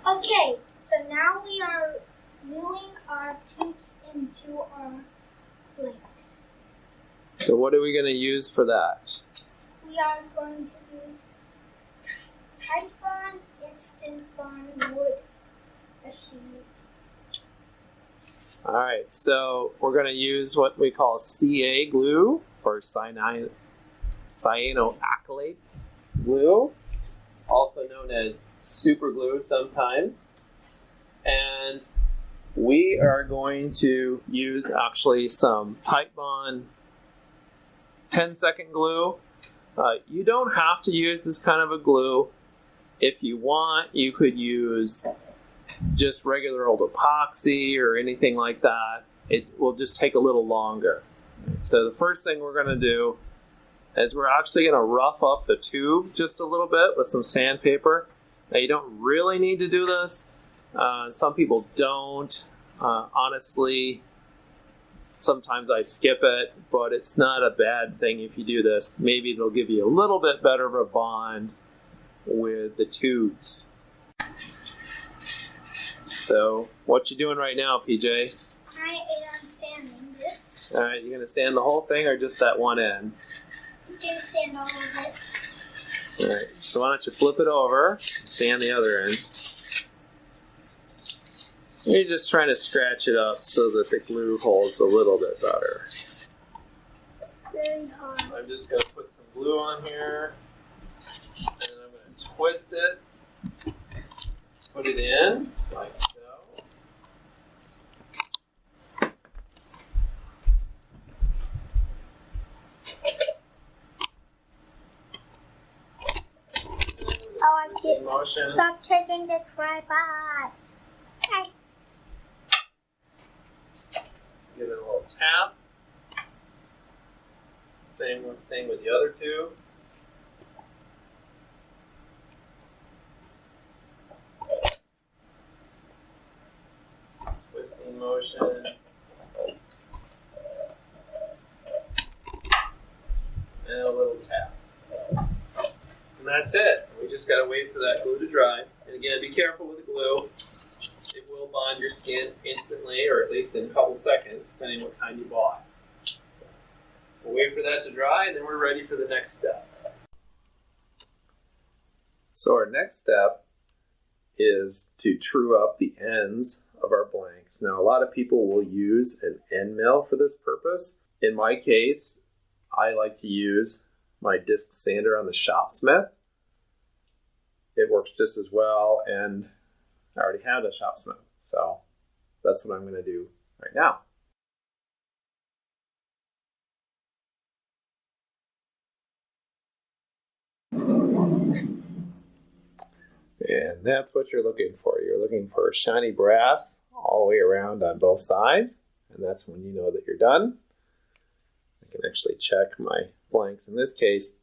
Okay, so now we are gluing our tubes into our blanks. So what are we going to use for that? We are going to use tight bond, instant bond, wood adhesive. All right, so we're going to use what we call CA glue, or cyanoacrylate glue, also known as super glue sometimes. And we are going to use actually some tight bond 10-second glue. You don't have to use this kind of a glue. If you want, you could use just regular old epoxy or anything like that. It will just take a little longer. So the first thing we're going to do is we're actually going to rough up the tube just a little bit with some sandpaper. Now you don't really need to do this. Some people don't. Honestly, sometimes I skip it, but it's not a bad thing if you do this. Maybe it'll give you a little bit better of a bond with the tubes. So, what you doing right now, PJ? I am sanding this. All right, you're going to sand the whole thing or just that one end? I'm going to sand all of it. All right, so why don't you flip it over and sand the other end. You're just trying to scratch it up so that the glue holds a little bit better. Very hard. I'm just going to put some glue on here, and I'm going to twist it, put it in, like so. I want you to stop taking the tripod. Okay. Give it a little tap. Same thing with the other two. Twisting motion. And a little tap. And that's it. We just got to wait for that glue to dry. And again, be careful with the glue. It will bond your skin instantly, or at least in a couple seconds, depending on what kind you bought. So we'll wait for that to dry, and then we're ready for the next step. So our next step is to true up the ends of our blanks. Now, a lot of people will use an end mill for this purpose. In my case, I like to use my disc sander on the Shopsmith. It works just as well, and I already have a Shopsmith, so that's what I'm going to do right now. And that's what you're looking for. You're looking for shiny brass all the way around on both sides, and that's when you know that you're done. I can actually check my blanks. In this case,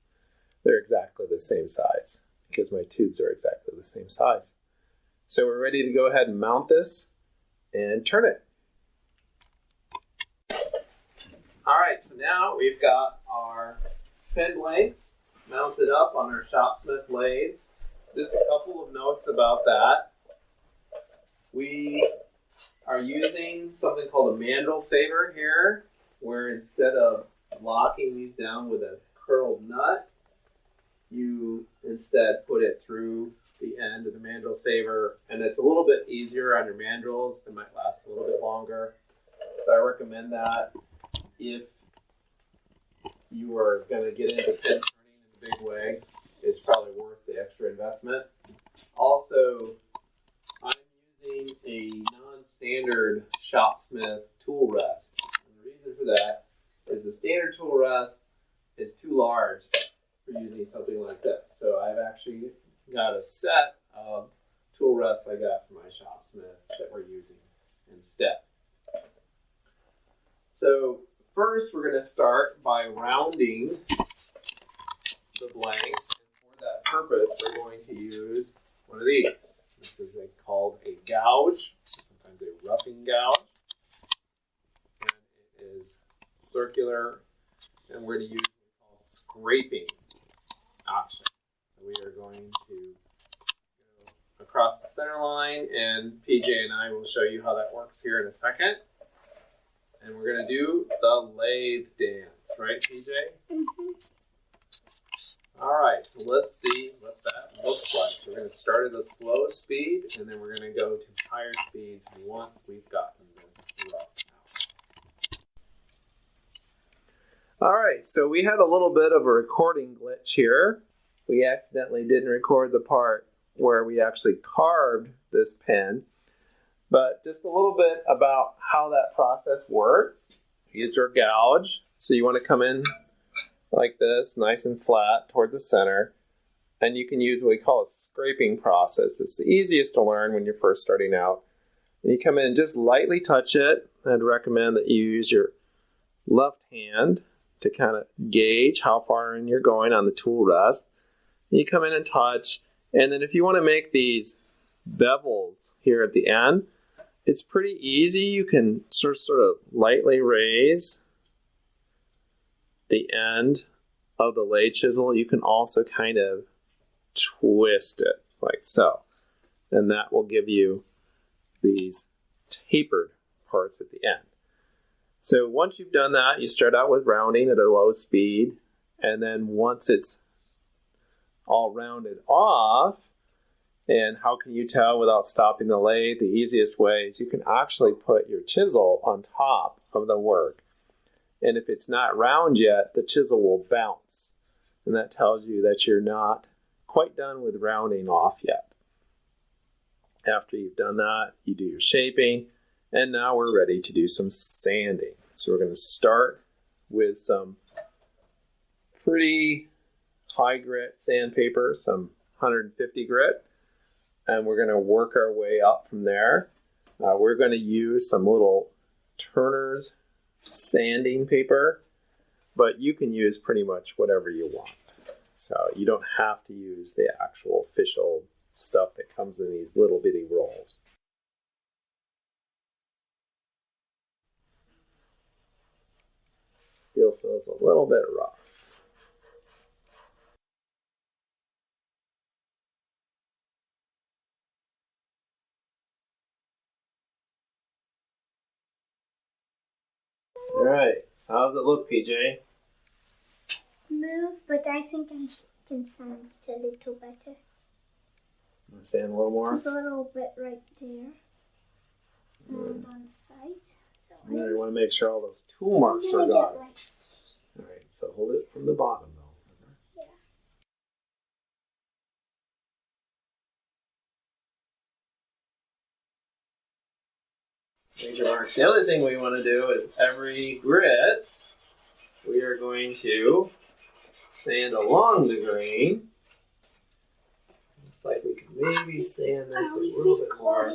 they're exactly the same size because my tubes are exactly the same size. So we're ready to go ahead and mount this and turn it. All right, so now we've got our pen blanks mounted up on our Shopsmith lathe. Just a couple of notes about that. We are using something called a mandrel saver here, where instead of locking these down with a curled nut, you instead put it through the end of the mandrel saver, and it's a little bit easier on your mandrels. They might last a little bit longer. So I recommend that if you are going to get into pen turning in a big way. It's probably worth the extra investment. Also, I'm using a non-standard Shopsmith tool rest. And the reason for that is the standard tool rest is too large for using something like this. So I've actually got a set of tool rests I got from my Shopsmith that we're using instead. So first we're going to start by rounding the blanks. For that purpose, we're going to use one of these. This is called a gouge, sometimes a roughing gouge. And it is circular, and we're going to use what we call scraping action. So we are going to go across the center line, and PJ and I will show you how that works here in a second. And we're going to do the lathe dance, right, PJ? All right, so let's see what that looks like. So we're going to start at a slow speed, and then we're going to go to higher speeds once we've gotten this rough out. All right, so we had a little bit of a recording glitch here. We accidentally didn't record the part where we actually carved this pen. But just a little bit about how that process works. We used our gouge, so you want to come in like this, nice and flat toward the center. And you can use what we call a scraping process. It's the easiest to learn when you're first starting out. And you come in and just lightly touch it. I'd recommend that you use your left hand to kind of gauge how far in you're going on the tool rest. And you come in and touch. And then if you want to make these bevels here at the end, it's pretty easy. You can sort of lightly raise the end of the lathe chisel. You can also kind of twist it like so. And that will give you these tapered parts at the end. So once you've done that, you start out with rounding at a low speed. And then once it's all rounded off, and how can you tell without stopping the lathe? The easiest way is you can actually put your chisel on top of the work. And if it's not round yet, the chisel will bounce. And that tells you that you're not quite done with rounding off yet. After you've done that, you do your shaping. And now we're ready to do some sanding. So we're going to start with some pretty high grit sandpaper, some 150 grit. And we're going to work our way up from there. We're going to use some little Turner's sanding paper, but you can use pretty much whatever you want. So you don't have to use the actual official stuff that comes in these little bitty rolls. Still feels a little bit rough. All right, so how's it look, PJ? Smooth, but I think I can sand it a little better. Want to sand a little more? There's a little bit right there. And on the side. So You want to make sure all those tool marks are gone. Right. All right, so hold it from the bottom, though. Yeah. Major marks. The other thing we want to do is every grit, we are going to sand along the grain. Looks like we can maybe sand this a little bit more.